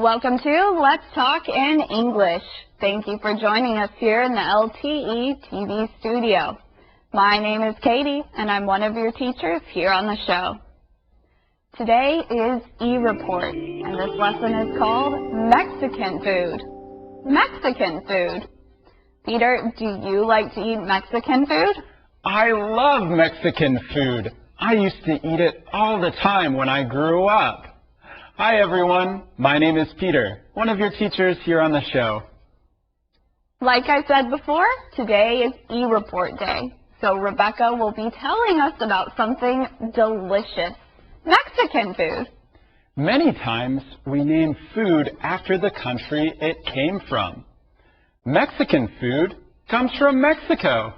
Welcome to Let's Talk in English. Thank you for joining us here in the LTE TV studio. My name is Katie, and I'm one of your teachers here on the show. Today is E-Report, and this lesson is called Mexican Food. Mexican food. Peter, do you like to eat Mexican food? I love Mexican food. I used to eat it all the time when I grew up. Hi everyone, my name is Peter, one of your teachers here on the show. Like I said before, today is E-Report Day. So Rebecca will be telling us about something delicious, Mexican food. Many times we name food after the country it came from. Mexican food comes from Mexico.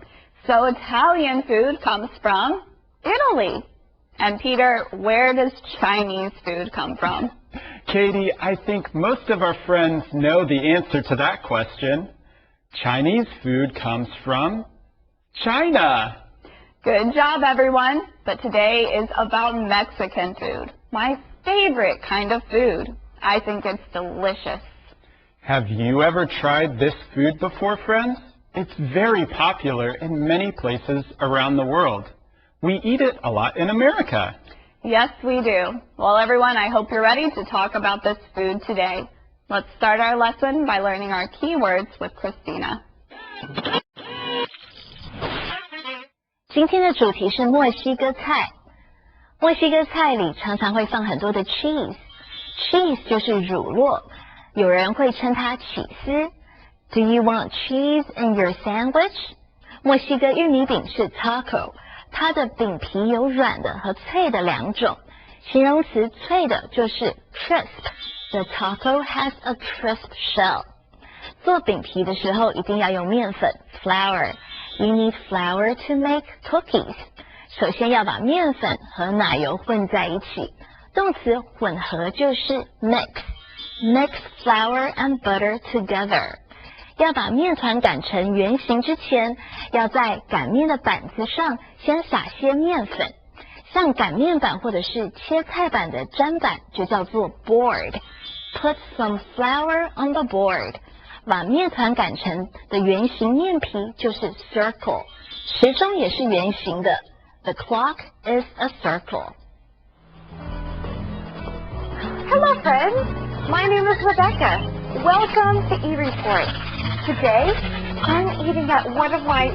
So Italian food comes from Italy. And Peter, where does Chinese food come from? Katie, I think most of our friends know the answer to that question. Chinese food comes from China. Good job, everyone. But today is about Mexican food, my favorite kind of food. I think it's delicious. Have you ever tried this food before, friends? It's very popular in many places around the world. We eat it a lot in America. Yes, we do. Well, everyone, I hope you're ready to talk about this food today. Let's start our lesson by learning our keywords with Christina. 今天的主题是墨西哥菜。墨西哥菜里常常会放很多的 cheese。cheese 就是乳酪，有人会称它起司。Do you want cheese in your sandwich？ 墨西哥玉米饼是 taco。它的饼皮有软的和脆的两种，形容词脆的就是 crisp。The taco has a crisp shell。做饼皮的时候一定要用面粉 flour。You need flour to make cookies。首先要把面粉和奶油混在一起，动词混合就是 mix。Mix flour and butter together。要把面团擀成圆形之前，要在擀面的板子上先撒些面粉。像擀面板或者是切菜板的砧板就叫做 board。Put some flour on the board。把面团擀成的圆形面皮就是 circle。时钟也是圆形的。The clock is a circle。 Hello friends, my name is Rebecca. Welcome to E-Report. Today, I'm eating at one of my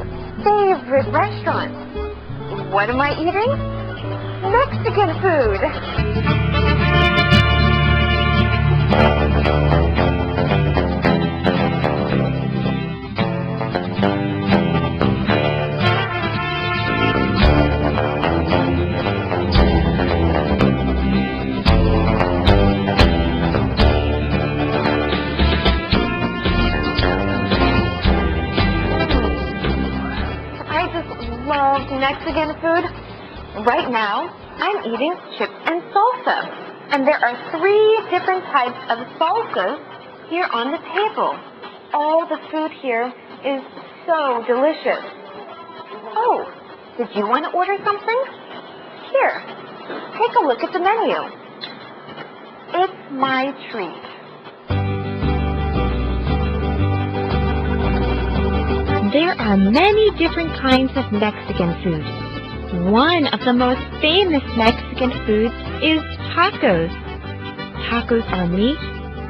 favorite restaurants. What am I eating? Mexican food. Mexican food. Right now, I'm eating chips and salsa. And there are 3 different types of salsas here on the table. All the food here is so delicious. Oh, did you want to order something? Here, take a look at the menu. It's my treat. There are many different kinds of Mexican food. One of the most famous Mexican foods is tacos. Tacos are meat,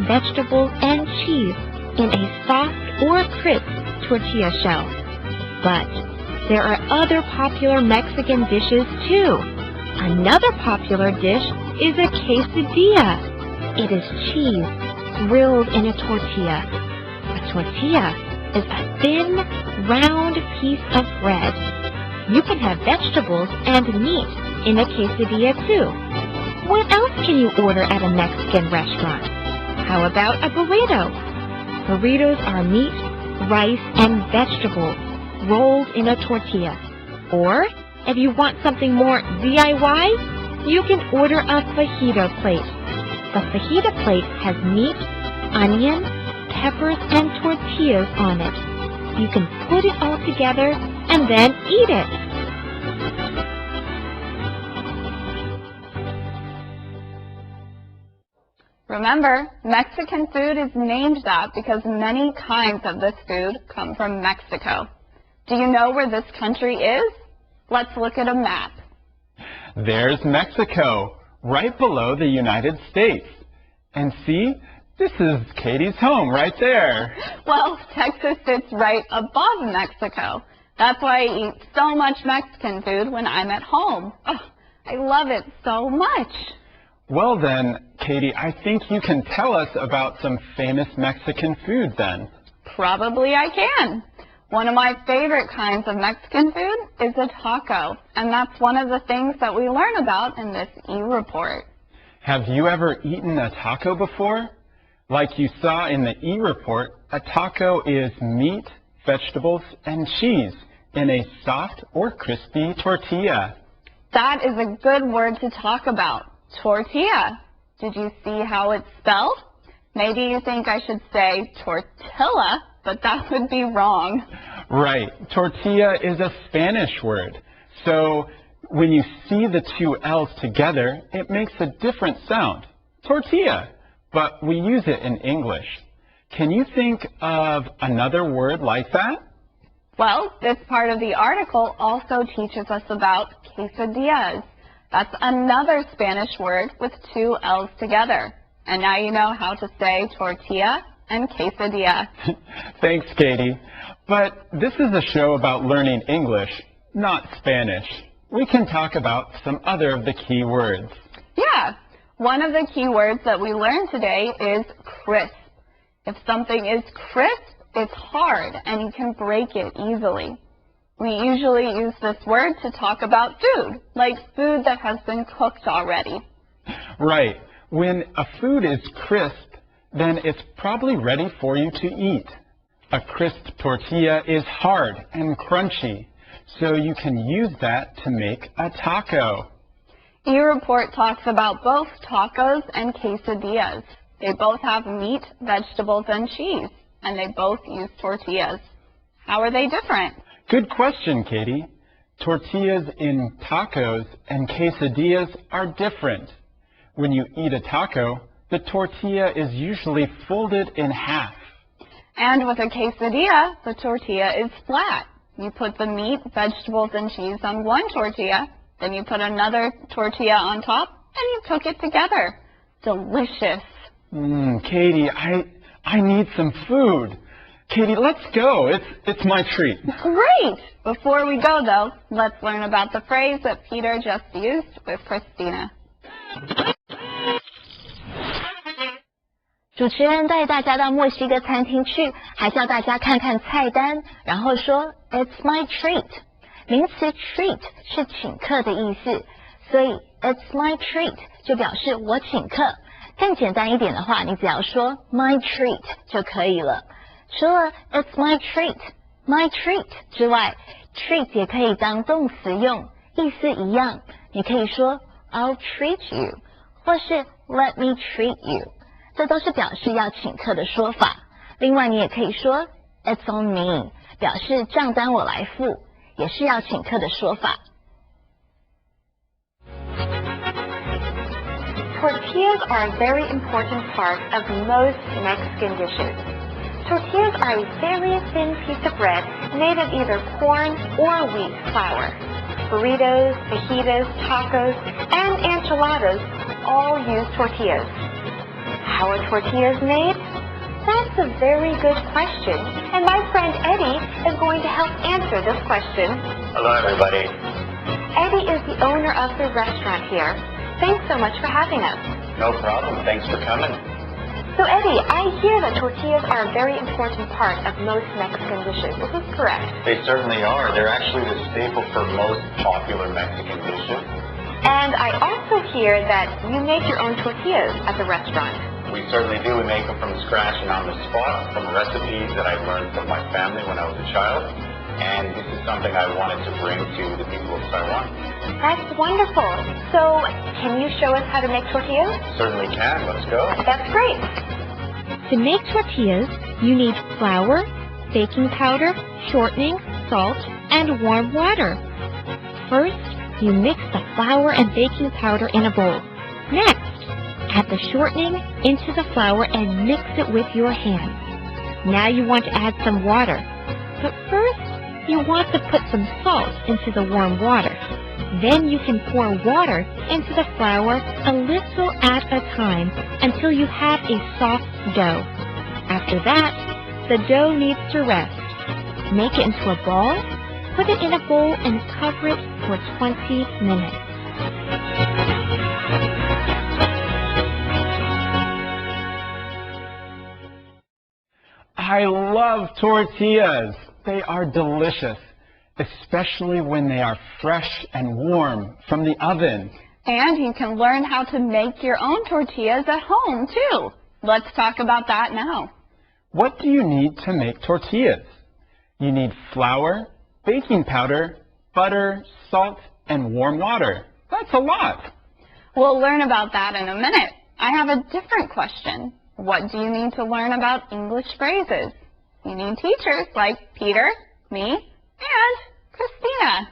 vegetables, and cheese in a soft or crisp tortilla shell. But there are other popular Mexican dishes too. Another popular dish is a quesadilla. It is cheese grilled in a tortilla. A tortilla is a thin, round piece of bread. You can have vegetables and meat in a quesadilla too. What else can you order at a Mexican restaurant? How about a burrito? Burritos are meat, rice, and vegetables rolled in a tortilla. Or, if you want something more DIY, you can order a fajita plate. The fajita plate has meat, onion, peppers, and tortillas on it. You can put it all together and then eat it. Remember, Mexican food is named that because many kinds of this food come from Mexico. Do you know where this country is? Let's look at a map. There's Mexico, right below the United States. And see, this is Katie's home right there. Well, Texas sits right above Mexico. That's why I eat so much Mexican food when I'm at home. Oh, I love it so much. Well then, Katie, I think you can tell us about some famous Mexican food then. Probably I can. One of my favorite kinds of Mexican food is a taco, and that's one of the things that we learn about in this e-report. Have you ever eaten a taco before? Like you saw in the e-report, a taco is meat, vegetables, and cheese in a soft or crispy tortilla. That is a good word to talk about. Tortilla. Did you see how it's spelled? Maybe you think I should say tortilla, but that would be wrong. Right. Tortilla is a Spanish word. So when you see the two L's together, it makes a different sound. Tortilla. But we use it in English. Can you think of another word like that? Well, this part of the article also teaches us about quesadillas. That's another Spanish word with two L's together. And now you know how to say tortilla and quesadilla. Thanks, Katie. But this is a show about learning English, not Spanish. We can talk about some other of the key words. Yeah. One of the key words that we learned today is crisp. If something is crisp, it's hard and you can break it easily. We usually use this word to talk about food, like food that has been cooked already. Right. When a food is crisp, then it's probably ready for you to eat. A crisp tortilla is hard and crunchy, so you can use that to make a taco. e-report talks about both tacos and quesadillas. They both have meat, vegetables, and cheese, and they both use tortillas. How are they different? Good question, Katie. Tortillas in tacos and quesadillas are different. When you eat a taco, the tortilla is usually folded in half. And with a quesadilla, the tortilla is flat. You put the meat, vegetables, and cheese on one tortilla, then you put another tortilla on top, and you cook it together. Delicious. Katie, I need some food. Katie, let's go. It's my treat. Great! Before we go, though, let's learn about the phrase that Peter just used with Christina. 主持人带大家到墨西哥餐厅去，还叫大家看看菜单，然后说 "It's my treat"。名词 treat 是请客的意思，所以 "It's my treat" 就表示我请客。更简单一点的话，你只要说 "my treat" 就可以了。除了 "It's my treat" 之外 ，treat 也可以当动词用，意思一样。你可以说 "I'll treat you" 或是 "Let me treat you"。这都是表示要请客的说法。另外，你也可以说 "It's on me"， 表示账单我来付，也是要请客的说法。Tortillas are a very important part of most Mexican dishes. Tortillas are a very thin piece of bread made of either corn or wheat flour. Burritos, fajitas, tacos, and enchiladas all use tortillas. How are tortillas made? That's a very good question, and my friend Eddie is going to help answer this question. Hello, everybody. Eddie is the owner of the restaurant here. Thanks so much for having us. No problem. Thanks for coming. So Eddie, I hear that tortillas are a very important part of most Mexican dishes. Is this correct? They certainly are. They're actually the staple for most popular Mexican dishes. And I also hear that you make your own tortillas at the restaurant. We certainly do. We make them from scratch and on the spot from recipes that I learned from my family when I was a child. And this is something I wanted to bring to the people of Taiwan. That's wonderful. So can you show us how to make tortillas? Certainly can. Let's go. That's great. To make tortillas, you need flour, baking powder, shortening, salt, and warm water. First, you mix the flour and baking powder in a bowl. Next, Add the shortening into the flour and mix it with your hands. Now you want to add some water. But first, you want to put some salt into the warm water. Then you can pour water into the flour a little at a time until you have a soft dough. After that, the dough needs to rest. Make it into a ball, put it in a bowl, and cover it for 20 minutes. I love tortillas. They are delicious, especially when they are fresh and warm from the oven. And you can learn how to make your own tortillas at home, too. Let's talk about that now. What do you need to make tortillas? You need flour, baking powder, butter, salt, and warm water. That's a lot. We'll learn about that in a minute. I have a different question. What do you need to learn about English phrases? You need teachers like Peter, me, and Christina.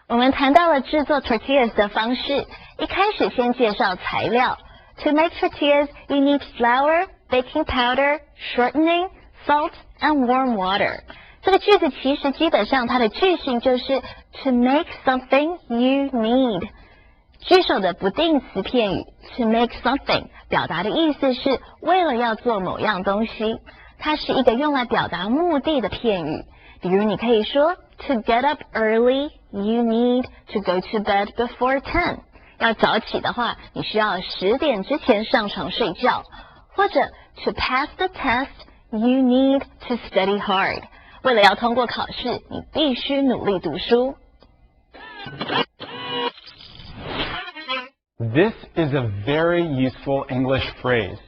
我们谈到了制作 tortillas 的方式，一开始先介绍材料。To make tortillas, you need flour, baking powder, shortening, salt, and warm water. 这个句子其实基本上它的句型就是 to make something you need。句首的不定词片语 to make something 表达的意思是为了要做某样东西，它是一个用来表达目的的片语。比如你可以说 to get up early, you need to go to bed before 10. 要早起的话，你需要10点之前上床睡觉。或者 to pass the test, you need to study hard. 为了要通过考试，你必须努力读书。This is a very useful English phrase.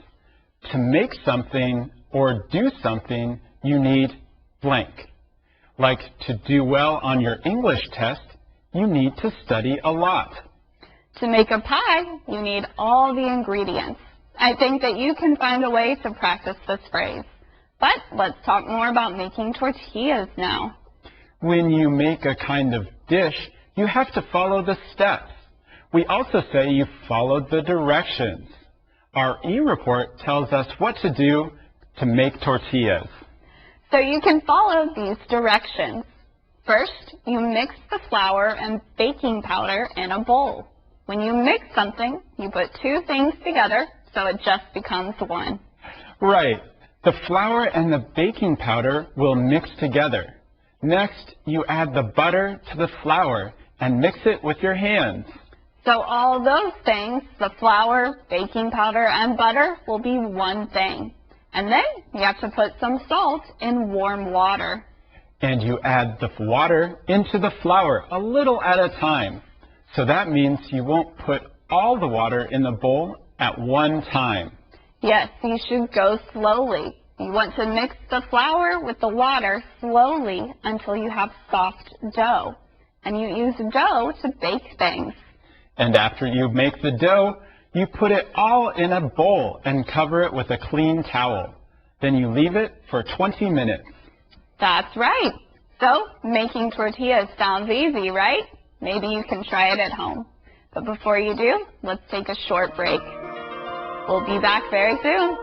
To make something or do something, you need blank. Like to do well on your English test, you need to study a lot. To make a pie, you need all the ingredients. I think that you can find a way to practice this phrase. But let's talk more about making tortillas now. When you make a kind of dish, you have to follow the steps. We also say you followed the directions. Our e-report tells us what to do to make tortillas. So you can follow these directions. First, you mix the flour and baking powder in a bowl. When you mix something, you put two things together so it just becomes one. Right. The flour and the baking powder will mix together. Next, you add the butter to the flour and mix it with your hands. So all those things, the flour, baking powder, and butter, will be one thing. And then you have to put some salt in warm water. And you add the water into the flour a little at a time. So that means you won't put all the water in the bowl at one time. Yes, you should go slowly. You want to mix the flour with the water slowly until you have soft dough. And you use dough to bake things. And after you make the dough, you put it all in a bowl and cover it with a clean towel. Then you leave it for 20 minutes. That's right. So, making tortillas sounds easy, right? Maybe you can try it at home. But before you do, let's take a short break. We'll be back very soon.